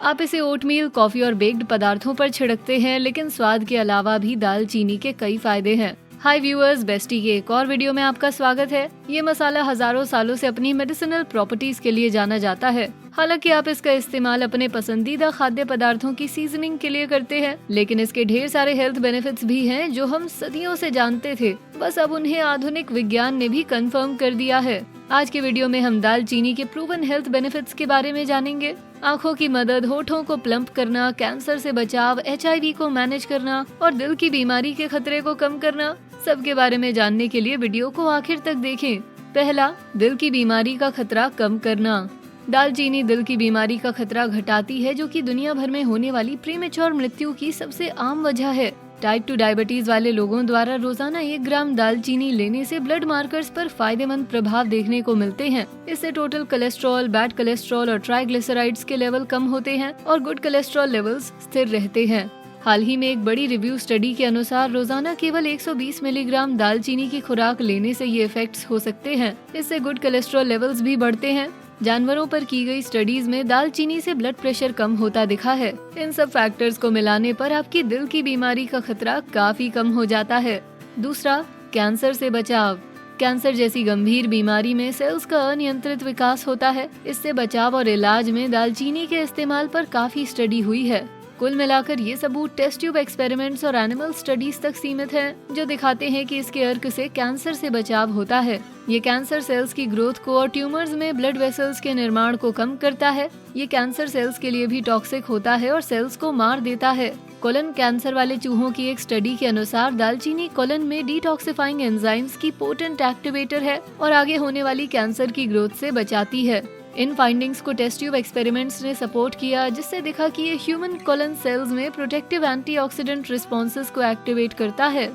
आप इसे oatmeal, coffee और बेक्ड पदार्थों पर छिड़कते हैं, लेकिन स्वाद के अलावा भी दालचीनी के कई फायदे हैं। हाय व्यूअर्स, बेस्टी के एक और वीडियो में आपका स्वागत है। ये मसाला हजारों सालों से अपनी मेडिसिनल प्रॉपर्टीज के लिए जाना जाता है। हालांकि आप इसका इस्तेमाल अपने पसंदीदा खाद्य पदार्थों की सीजनिंग के लिए करते हैं, लेकिन इसके ढेर सारे हेल्थ बेनिफिट्स भी हैं जो हम सदियों से जानते थे। बस अब उन्हें आधुनिक विज्ञान ने भी कंफर्म कर दिया है। आज के वीडियो में हम दालचीनी के प्रूवन हेल्थ बेनिफिट्स के बारे में जानेंगे। आँखों की मदद, होठों को प्लम्प करना, कैंसर से बचाव, HIV को मैनेज करना और दिल की बीमारी के खतरे को कम करना, सबके बारे में जानने के लिए वीडियो को आखिर तक देखें। पहला, दिल की बीमारी का खतरा कम करना। दालचीनी दिल की बीमारी का खतरा घटाती है, जो कि दुनिया भर में होने वाली प्रीमेच्योर मृत्यु की सबसे आम वजह है। टाइप 2 डायबिटीज वाले लोगों द्वारा रोजाना 1 ग्राम दालचीनी लेने से ब्लड मार्कर्स पर फायदेमंद प्रभाव देखने को मिलते हैं। इससे टोटल कोलेस्ट्रॉल, बैड कोलेस्ट्रॉल और ट्राइग्लिसराइड्स के लेवल कम होते हैं और गुड कोलेस्ट्रॉल लेवल्स स्थिर रहते हैं। हाल ही में एक बड़ी रिव्यू स्टडी के अनुसार रोजाना केवल 120 मिलीग्राम दालचीनी की खुराक लेने से ये इफेक्ट्स हो सकते हैं। इससे गुड कोलेस्ट्रॉल लेवल्स भी बढ़ते हैं। जानवरों पर की गई स्टडीज में दालचीनी से ब्लड प्रेशर कम होता दिखा है। इन सब फैक्टर्स को मिलाने पर आपकी दिल की बीमारी का खतरा काफी कम हो जाता है। दूसरा, कैंसर से बचाव। कैंसर जैसी गंभीर बीमारी में सेल्स का अनियंत्रित विकास होता है। इससे बचाव और इलाज में दालचीनी के इस्तेमाल पर काफी स्टडी हुई है। कुल मिलाकर ये सबूत टेस्ट ट्यूब एक्सपेरिमेंट्स और एनिमल स्टडीज तक सीमित हैं, जो दिखाते हैं कि इसके अर्क से कैंसर से बचाव होता है। ये कैंसर सेल्स की ग्रोथ को और ट्यूमर्स में ब्लड वेसल्स के निर्माण को कम करता है। ये कैंसर सेल्स के लिए भी टॉक्सिक होता है और सेल्स को मार देता है। कोलन कैंसर वाले चूहों की एक स्टडी के अनुसार दालचीनी कोलन में डिटॉक्सिफाइंग एंजाइम्स की पोटेंट एक्टिवेटर है और आगे होने वाली कैंसर की ग्रोथ से बचाती है। इन फाइंडिंग्स को टेस्ट ट्यूब एक्सपेरिमेंट्स ने सपोर्ट किया, जिससे दिखा कि ये ह्यूमन कोलन सेल्स में प्रोटेक्टिव एंटीऑक्सीडेंट रिस्पॉन्सेस को एक्टिवेट करता है।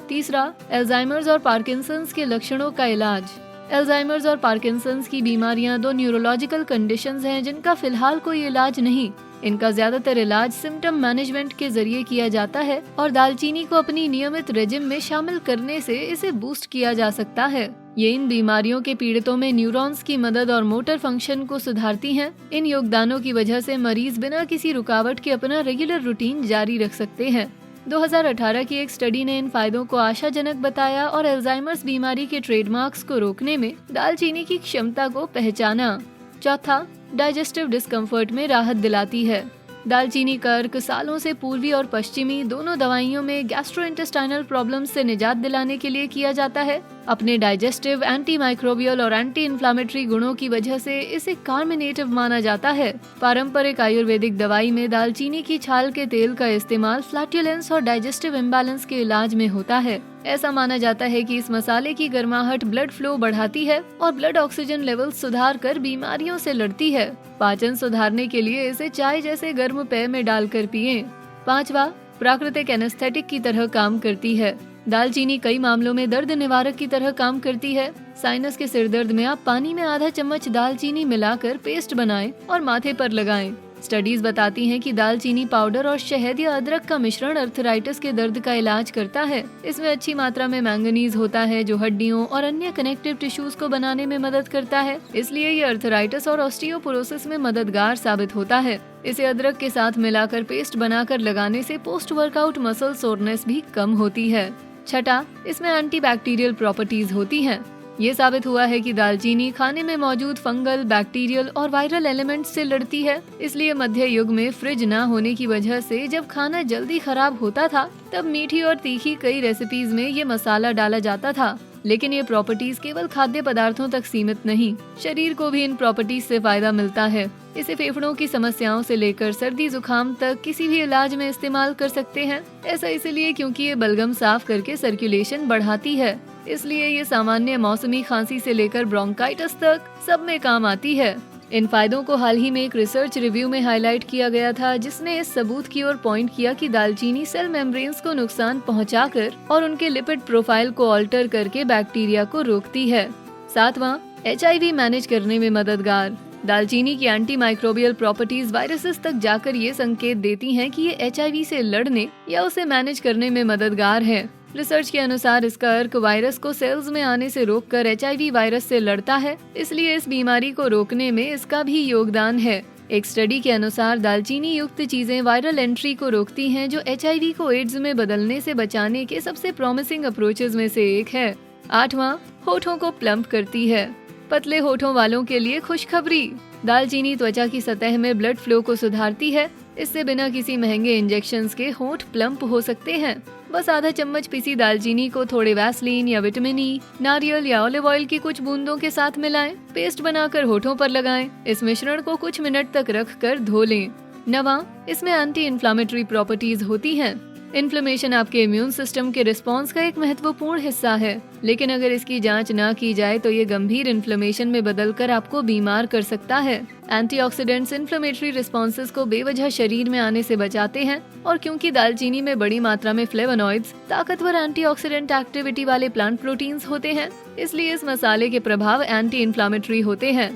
तीसरा, अल्जाइमर्स और पार्किंसंस के लक्षणों का इलाज। अल्जाइमर्स और पार्किंसंस की बीमारियां 2 न्यूरोलॉजिकल कंडीशंस हैं जिनका फिलहाल कोई इलाज नहीं। इनका ज्यादातर इलाज सिम्टम मैनेजमेंट के जरिए किया जाता है और दालचीनी को अपनी नियमित रेजिम में शामिल करने से इसे बूस्ट किया जा सकता है। ये इन बीमारियों के पीड़ितों में न्यूरॉन्स की मदद और मोटर फंक्शन को सुधारती हैं। इन योगदानों की वजह से मरीज बिना किसी रुकावट के अपना रेगुलर रूटीन जारी रख सकते हैं। 2018 की एक स्टडी ने इन फायदों को आशाजनक बताया और अल्जाइमर्स बीमारी के ट्रेडमार्क्स को रोकने में दालचीनी की क्षमता को पहचाना। चौथा, डाइजेस्टिव डिस्कम्फर्ट में राहत दिलाती है। दालचीनी का अर्क सालों से पूर्वी और पश्चिमी दोनों दवाइयों में गैस्ट्रोइंटेस्टाइनल प्रॉब्लम्स से निजात दिलाने के लिए किया जाता है। अपने डाइजेस्टिव, एंटी माइक्रोबियल और एंटी इन्फ्लामेटरी गुणों की वजह से इसे कार्मिनेटिव माना जाता है। पारंपरिक आयुर्वेदिक दवाई में दालचीनी की छाल के तेल का इस्तेमाल फ्लैटुलेंस और डाइजेस्टिव इम्बैलेंस के इलाज में होता है। ऐसा माना जाता है कि इस मसाले की गर्माहट ब्लड फ्लो बढ़ाती है और ब्लड ऑक्सीजन लेवल सुधार कर बीमारियों से लड़ती है। पाचन सुधारने के लिए इसे चाय जैसे गर्म पेय में डालकर पिएं। पांचवा, प्राकृतिक एनेस्थेटिक की तरह काम करती है। दालचीनी कई मामलों में दर्द निवारक की तरह काम करती है। साइनस के सिरदर्द में आप पानी में आधा चम्मच दालचीनी मिलाकर पेस्ट बनाएं और माथे पर लगाएं। स्टडीज बताती हैं कि दालचीनी पाउडर और शहद या अदरक का मिश्रण अर्थराइटिस के दर्द का इलाज करता है। इसमें अच्छी मात्रा में मैंगनीज होता है, जो हड्डियों और अन्य कनेक्टिव टिश्यूज को बनाने में मदद करता है। इसलिए ये अर्थराइटिस और ऑस्टियोपोरोसिस में मददगार साबित होता है। इसे अदरक के साथ मिलाकर पेस्ट बनाकर लगाने से पोस्ट वर्कआउट मसल सोरनेस भी कम होती है। छठा, इसमें एंटीबैक्टीरियल प्रॉपर्टीज होती हैं। ये साबित हुआ है कि दालचीनी खाने में मौजूद फंगल, बैक्टीरियल और वायरल एलिमेंट्स से लड़ती है। इसलिए मध्य युग में फ्रिज न होने की वजह से जब खाना जल्दी खराब होता था, तब मीठी और तीखी कई रेसिपीज में ये मसाला डाला जाता था। लेकिन ये प्रॉपर्टीज केवल खाद्य पदार्थों तक सीमित नहीं, शरीर को भी इन प्रॉपर्टीज से फायदा मिलता है। इसे फेफड़ों की समस्याओं से लेकर सर्दी जुकाम तक किसी भी इलाज में इस्तेमाल कर सकते हैं। ऐसा इसलिए क्योंकि ये बलगम साफ करके सर्कुलेशन बढ़ाती है। इसलिए ये सामान्य मौसमी खांसी से लेकर ब्रोंकाइटिस तक सब में काम आती है। इन फायदों को हाल ही में एक रिसर्च रिव्यू में हाईलाइट किया गया था, जिसने इस सबूत की ओर पॉइंट किया कि दालचीनी सेल मेम्ब्रेन्स को नुकसान पहुंचाकर और उनके लिपिड प्रोफाइल को ऑल्टर करके बैक्टीरिया को रोकती है। सातवां, HIV मैनेज करने में मददगार। दालचीनी की एंटी माइक्रोबियल प्रॉपर्टीज वायरसेस तक जाकर ये संकेत देती हैं कि ये HIV से लड़ने या उसे मैनेज करने में मददगार है। रिसर्च के अनुसार इसका अर्क वायरस को सेल्स में आने से रोककर HIV वायरस से लड़ता है, इसलिए इस बीमारी को रोकने में इसका भी योगदान है। एक स्टडी के अनुसार दालचीनी युक्त चीजें वायरल एंट्री को रोकती हैं, जो HIV को एड्स में बदलने से बचाने के सबसे प्रॉमिसिंग अप्रोचेस में से एक है। 8वां, होठों को प्लम्प करती है। पतले होठों वालों के लिए खुशखबरी, दालचीनी त्वचा की सतह में ब्लड फ्लो को सुधारती है। इससे बिना किसी महंगे इंजेक्शंस के होठ प्लम्प हो सकते हैं। बस आधा चम्मच पिसी दालचीनी को थोड़े वैसलीन या विटामिन ई, नारियल या ऑलिव ऑयल की कुछ बूंदों के साथ मिलाएं, पेस्ट बनाकर होठों पर लगाएं। इस मिश्रण को कुछ मिनट तक रख कर धो लें। 9वां, इसमें एंटी इन्फ्लामेटरी प्रॉपर्टीज होती हैं। इन्फ्लेमेशन आपके इम्यून सिस्टम के रिस्पॉन्स का एक महत्वपूर्ण हिस्सा है, लेकिन अगर इसकी जांच ना की जाए तो ये गंभीर इन्फ्लेमेशन में बदलकर आपको बीमार कर सकता है। एंटीऑक्सीडेंट्स इन्फ्लेमेटरी रिस्पॉन्सेस को बेवजह शरीर में आने से बचाते हैं, और क्योंकि दालचीनी में बड़ी मात्रा में फ्लेवोनॉइड्स, ताकतवर एंटीऑक्सीडेंट एक्टिविटी वाले प्लांट प्रोटीन्स होते हैं, इसलिए इस मसाले के प्रभाव एंटी इन्फ्लामेटरी होते हैं।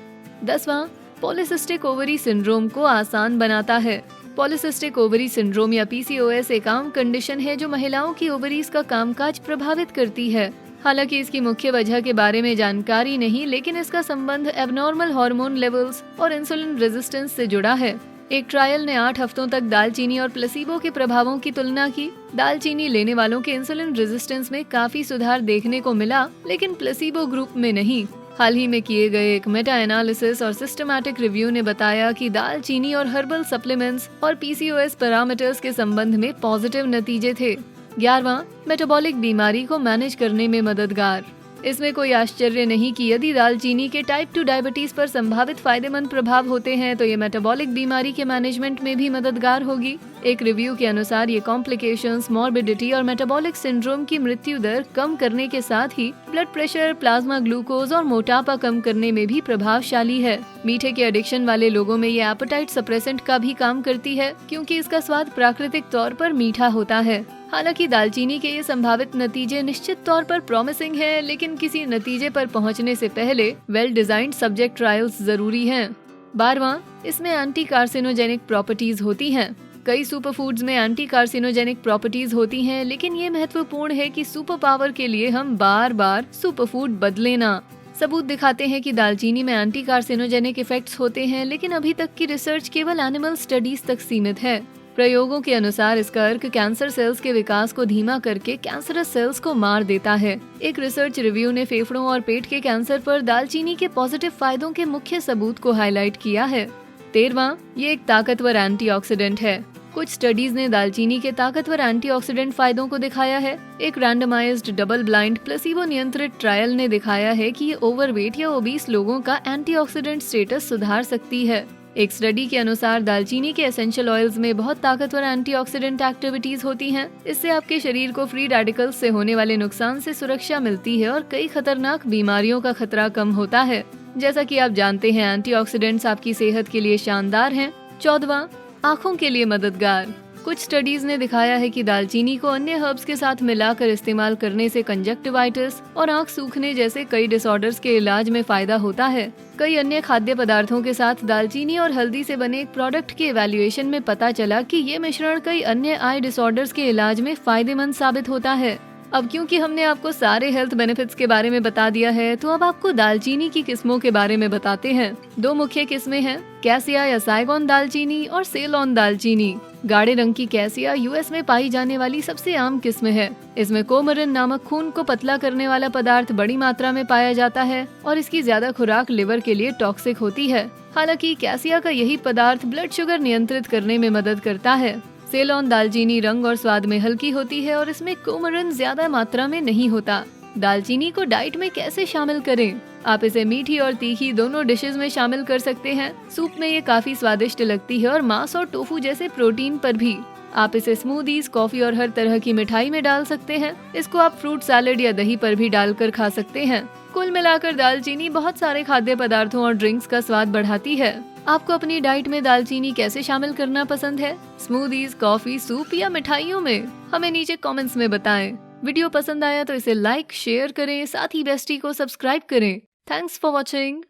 10वां, पॉलीसिस्टिक ओवरी सिंड्रोम को आसान बनाता है। पॉलीसिस्टिक ओवरी सिंड्रोम या PCOS एक आम कंडीशन है जो महिलाओं की ओवरीज का कामकाज प्रभावित करती है। हालांकि इसकी मुख्य वजह के बारे में जानकारी नहीं, लेकिन इसका संबंध एबनॉर्मल हार्मोन लेवल्स और इंसुलिन रेजिस्टेंस से जुड़ा है। एक ट्रायल ने 8 हफ्तों तक दालचीनी और प्लेसिबो के प्रभावों की तुलना की। दालचीनी लेने वालों के इंसुलिन रेजिस्टेंस में काफी सुधार देखने को मिला, लेकिन प्लेसिबो ग्रुप में नहीं। हाल ही में किए गए एक मेटा एनालिसिस और सिस्टमैटिक रिव्यू ने बताया कि दालचीनी और हर्बल सप्लीमेंट्स और PCOS पैरामीटर्स के संबंध में पॉजिटिव नतीजे थे। 11वां, मेटाबॉलिक बीमारी को मैनेज करने में मददगार। इसमें कोई आश्चर्य नहीं कि यदि दालचीनी के टाइप 2 डायबिटीज पर संभावित फायदेमंद प्रभाव होते हैं तो ये मेटाबॉलिक बीमारी के मैनेजमेंट में भी मददगार होगी। एक रिव्यू के अनुसार ये कॉम्प्लिकेशंस, मॉर्बिडिटी और मेटाबॉलिक सिंड्रोम की मृत्यु दर कम करने के साथ ही ब्लड प्रेशर, प्लाज्मा ग्लूकोज और मोटापा कम करने में भी प्रभावशाली है। मीठे के एडिक्शन वाले लोगों में ये एपेटाइट सप्रेसेंट का भी काम करती है, क्योंकि इसका स्वाद प्राकृतिक तौर पर मीठा होता है। हालांकि दालचीनी के ये संभावित नतीजे निश्चित तौर पर प्रॉमिसिंग हैं, लेकिन किसी नतीजे पर पहुंचने से पहले वेल डिजाइन्ड सब्जेक्ट ट्रायल्स जरूरी हैं। 12वां, इसमें एंटी कार्सिनोजेनिक प्रॉपर्टीज होती हैं। कई सुपरफूड्स में एंटी कार्सिनोजेनिक प्रॉपर्टीज होती हैं, लेकिन ये महत्वपूर्ण है कि सुपर पावर के लिए हम बार बार सुपरफूड बदलें ना। सबूत दिखाते हैं कि दालचीनी में एंटी कार्सिनोजेनिक इफेक्ट्स होते हैं, लेकिन अभी तक की रिसर्च केवल एनिमल स्टडीज तक सीमित है। प्रयोगों के अनुसार इसका अर्क कैंसर सेल्स के विकास को धीमा करके कैंसरस सेल्स को मार देता है। एक रिसर्च रिव्यू ने फेफड़ों और पेट के कैंसर पर दालचीनी के पॉजिटिव फायदों के मुख्य सबूत को हाईलाइट किया है। 13वां, ये एक ताकतवर एंटीऑक्सीडेंट है। कुछ स्टडीज ने दालचीनी के ताकतवर एंटीऑक्सीडेंट फायदों को दिखाया है। एक रैंडमाइज्ड डबल ब्लाइंड प्लेसिबो नियंत्रित ट्रायल ने दिखाया है कि ये ओवरवेट या ओबीस लोगों का एंटीऑक्सीडेंट स्टेटस सुधार सकती है। एक स्टडी के अनुसार दालचीनी के एसेंशियल ऑयल्स में बहुत ताकतवर एंटीऑक्सीडेंट एक्टिविटीज होती हैं। इससे आपके शरीर को फ्री रेडिकल्स से होने वाले नुकसान से सुरक्षा मिलती है और कई खतरनाक बीमारियों का खतरा कम होता है। जैसा कि आप जानते हैं, एंटीऑक्सीडेंट्स आपकी सेहत के लिए शानदार हैं। 14वां, आँखों के लिए मददगार। कुछ स्टडीज ने दिखाया है कि दालचीनी को अन्य हर्ब्स के साथ मिलाकर इस्तेमाल करने से कंजक्टिवाइटिस और आँख सूखने जैसे कई डिसऑर्डर्स के इलाज में फायदा होता है। कई अन्य खाद्य पदार्थों के साथ दालचीनी और हल्दी से बने एक प्रोडक्ट के इवैल्यूएशन में पता चला कि ये मिश्रण कई अन्य आई डिसऑर्डर्स के इलाज में फायदेमंद साबित होता है। अब क्योंकि हमने आपको सारे हेल्थ बेनिफिट्स के बारे में बता दिया है, तो अब आपको दालचीनी की किस्मों के बारे में बताते हैं। 2 मुख्य किस्में हैं, कैसिया या साइगोन दालचीनी और सेलोन दालचीनी। गाढ़े रंग की कैसिया US में पाई जाने वाली सबसे आम किस्म है। इसमें कोमरिन नामक खून को पतला करने वाला पदार्थ बड़ी मात्रा में पाया जाता है और इसकी ज्यादा खुराक लिवर के लिए टॉक्सिक होती है। हालांकि कैसिया का यही पदार्थ ब्लड शुगर नियंत्रित करने में मदद करता है। सेलोन दालचीनी रंग और स्वाद में हल्की होती है और इसमें कोमरिन ज्यादा मात्रा में नहीं होता। दालचीनी को डाइट में कैसे शामिल करें? आप इसे मीठी और तीखी दोनों डिशेस में शामिल कर सकते हैं। सूप में ये काफी स्वादिष्ट लगती है और मांस और टोफू जैसे प्रोटीन पर भी। आप इसे स्मूदीज, कॉफी और हर तरह की मिठाई में डाल सकते हैं। इसको आप फ्रूट सैलेड या दही पर भी डालकर खा सकते हैं। कुल मिलाकर दालचीनी बहुत सारे खाद्य पदार्थों और ड्रिंक्स का स्वाद बढ़ाती है। आपको अपनी डाइट में दालचीनी कैसे शामिल करना पसंद है? स्मूदीज, कॉफी, सूप या मिठाइयों में? हमें नीचे कमेंट्स में बताएं। वीडियो पसंद आया तो इसे लाइक, शेयर करें, साथ ही बेस्टी को सब्सक्राइब करें। Thanks for watching.